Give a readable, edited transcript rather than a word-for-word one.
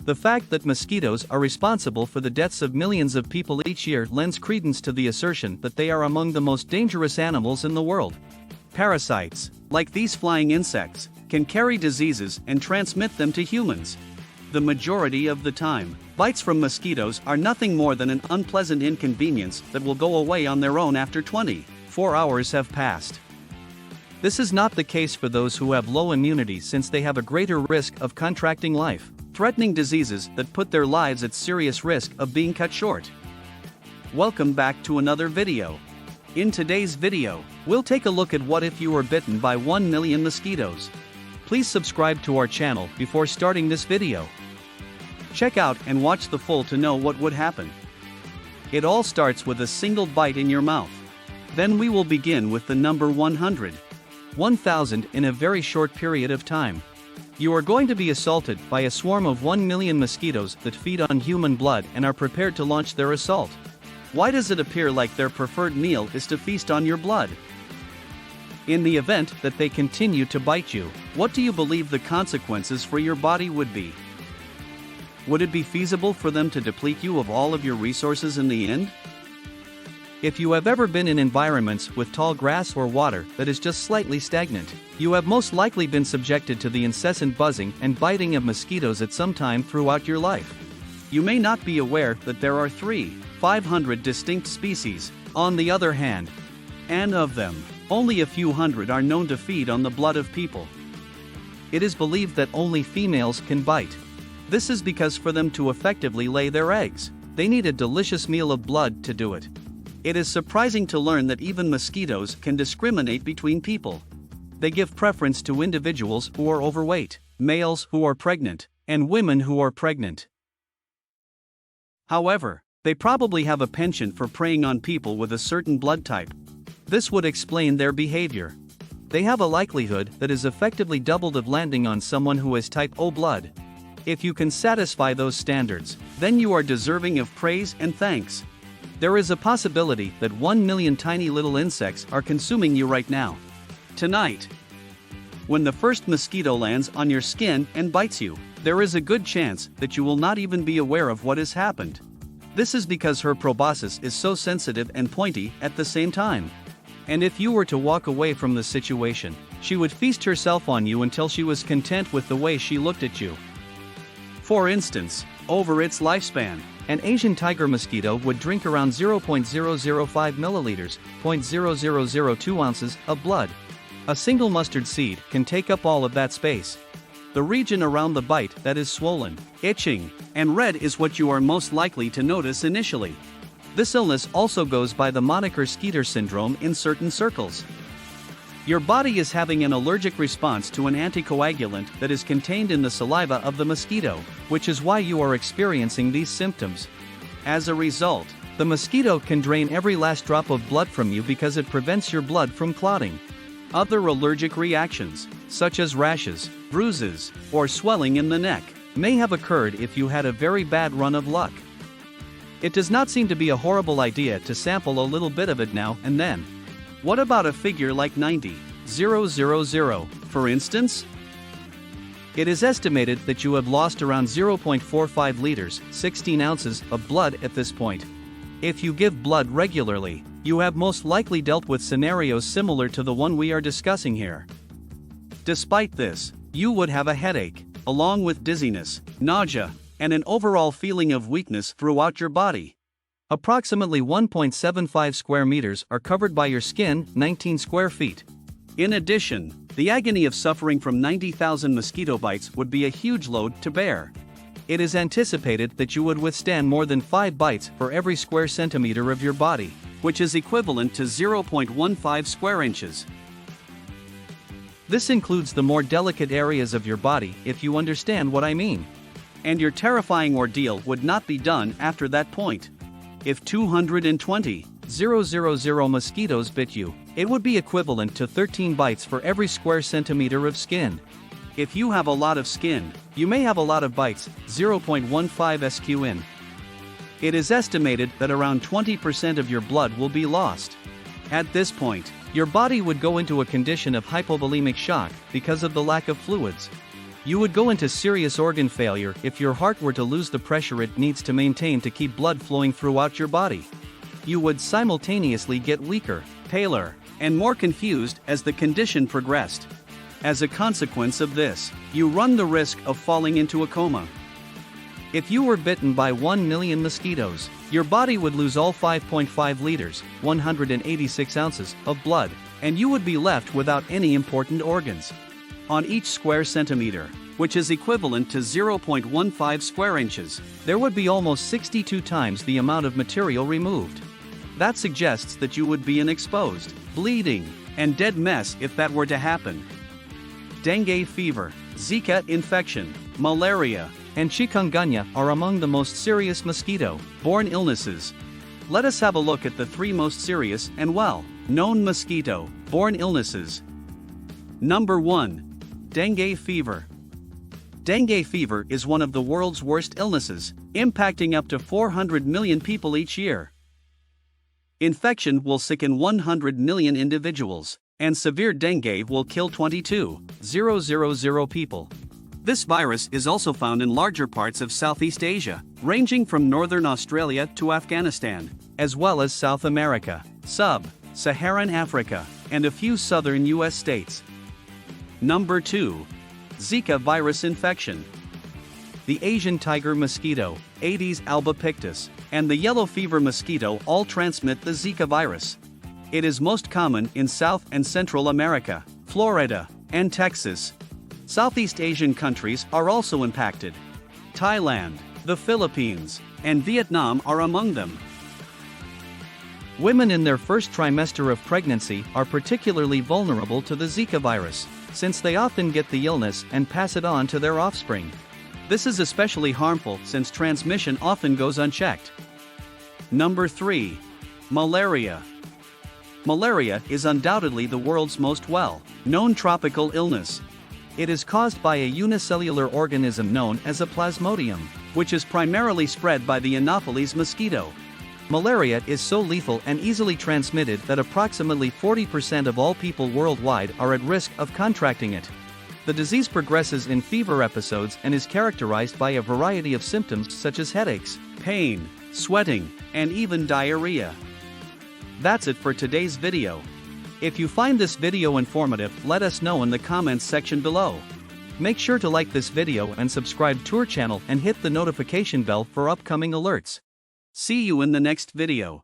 The fact that mosquitoes are responsible for the deaths of millions of people each year lends credence to the assertion that they are among the most dangerous animals in the world. Parasites, like these flying insects, can carry diseases and transmit them to humans. The majority of the time, bites from mosquitoes are nothing more than an unpleasant inconvenience that will go away on their own after 24 hours have passed. This is not the case for those who have low immunity, since they have a greater risk of contracting life-threatening diseases that put their lives at serious risk of being cut short. Welcome back to another video. In today's video, we'll take a look at what if you were bitten by 1 million mosquitoes. Please subscribe to our channel before starting this video. Check out and watch the full to know what would happen. It all starts with a single bite in your mouth. Then we will begin with the number 100. 1,000 in a very short period of time. You are going to be assaulted by a swarm of 1 million mosquitoes that feed on human blood and are prepared to launch their assault. Why does it appear like their preferred meal is to feast on your blood? In the event that they continue to bite you, what do you believe the consequences for your body would be? Would it be feasible for them to deplete you of all of your resources in the end? If you have ever been in environments with tall grass or water that is just slightly stagnant, you have most likely been subjected to the incessant buzzing and biting of mosquitoes at some time throughout your life. You may not be aware that there are 500 distinct species, on the other hand. And of them, only a few hundred are known to feed on the blood of people. It is believed that only females can bite. This is because for them to effectively lay their eggs, they need a delicious meal of blood to do it. It is surprising to learn that even mosquitoes can discriminate between people. They give preference to individuals who are overweight, males who are pregnant, and women who are pregnant. However, they probably have a penchant for preying on people with a certain blood type. This would explain their behavior. They have a likelihood that is effectively doubled of landing on someone who is type O blood. If you can satisfy those standards, then you are deserving of praise and thanks. There is a possibility that 1 million tiny little insects are consuming you right now. Tonight. When the first mosquito lands on your skin and bites you, there is a good chance that you will not even be aware of what has happened. This is because her proboscis is so sensitive and pointy at the same time. And if you were to walk away from the situation, she would feast herself on you until she was content with the way she looked at you. For instance, over its lifespan, an Asian tiger mosquito would drink around 0.005 milliliters, 0.0002 ounces, of blood. A single mustard seed can take up all of that space. The region around the bite that is swollen, itching, and red is what you are most likely to notice initially. This illness also goes by the moniker Skeeter syndrome in certain circles. Your body is having an allergic response to an anticoagulant that is contained in the saliva of the mosquito, which is why you are experiencing these symptoms. As a result, the mosquito can drain every last drop of blood from you because it prevents your blood from clotting. Other allergic reactions, such as rashes, bruises, or swelling in the neck, may have occurred if you had a very bad run of luck. It does not seem to be a horrible idea to sample a little bit of it now and then. What about a figure like 90,000, for instance? It is estimated that you have lost around 0.45 liters, 16 ounces, of blood at this point. If you give blood regularly, you have most likely dealt with scenarios similar to the one we are discussing here. Despite this, you would have a headache, along with dizziness, nausea, and an overall feeling of weakness throughout your body. Approximately 1.75 square meters are covered by your skin, 19 square feet. In addition, the agony of suffering from 90,000 mosquito bites would be a huge load to bear. It is anticipated that you would withstand more than 5 bites for every square centimeter of your body, which is equivalent to 0.15 square inches. This includes the more delicate areas of your body, if you understand what I mean. And your terrifying ordeal would not be done after that point. If 220,000 mosquitoes bit you, it would be equivalent to 13 bites for every square centimeter of skin. If you have a lot of skin, you may have a lot of bites, 0.15 sqn. It is estimated that around 20% of your blood will be lost. At this point, your body would go into a condition of hypovolemic shock because of the lack of fluids. You would go into serious organ failure if your heart were to lose the pressure it needs to maintain to keep blood flowing throughout your body. You would simultaneously get weaker, paler, and more confused as the condition progressed. As a consequence of this, you run the risk of falling into a coma. If you were bitten by 1 million mosquitoes, your body would lose all 5.5 liters, 186 ounces, of blood, and you would be left without any important organs. On each square centimeter, which is equivalent to 0.15 square inches, there would be almost 62 times the amount of material removed. That suggests that you would be an exposed, bleeding, and dead mess if that were to happen. Dengue fever, Zika infection, malaria, and chikungunya are among the most serious mosquito-borne illnesses. Let us have a look at the 3 most serious and well-known mosquito-borne illnesses. Number 1. Dengue fever. Dengue fever is one of the world's worst illnesses, impacting up to 400 million people each year. Infection will sicken 100 million individuals, and severe dengue will kill 22,000 people. This virus is also found in larger parts of Southeast Asia, ranging from northern Australia to Afghanistan, as well as South America, sub-Saharan Africa, and a few southern U.S. states. Number 2. Zika virus infection. The Asian tiger mosquito, Aedes albopictus, and the yellow fever mosquito all transmit the Zika virus. It is most common in South and Central America, Florida, and Texas. Southeast Asian countries are also impacted. Thailand, the Philippines, and Vietnam are among them. Women in their first trimester of pregnancy are particularly vulnerable to the Zika virus, since they often get the illness and pass it on to their offspring. This is especially harmful since transmission often goes unchecked. Number 3. Malaria. Malaria is undoubtedly the world's most well-known tropical illness. It is caused by a unicellular organism known as a plasmodium, which is primarily spread by the Anopheles mosquito. Malaria is so lethal and easily transmitted that approximately 40% of all people worldwide are at risk of contracting it. The disease progresses in fever episodes and is characterized by a variety of symptoms such as headaches, pain, sweating, and even diarrhea. That's it for today's video. If you find this video informative, let us know in the comments section below. Make sure to like this video and subscribe to our channel and hit the notification bell for upcoming alerts. See you in the next video.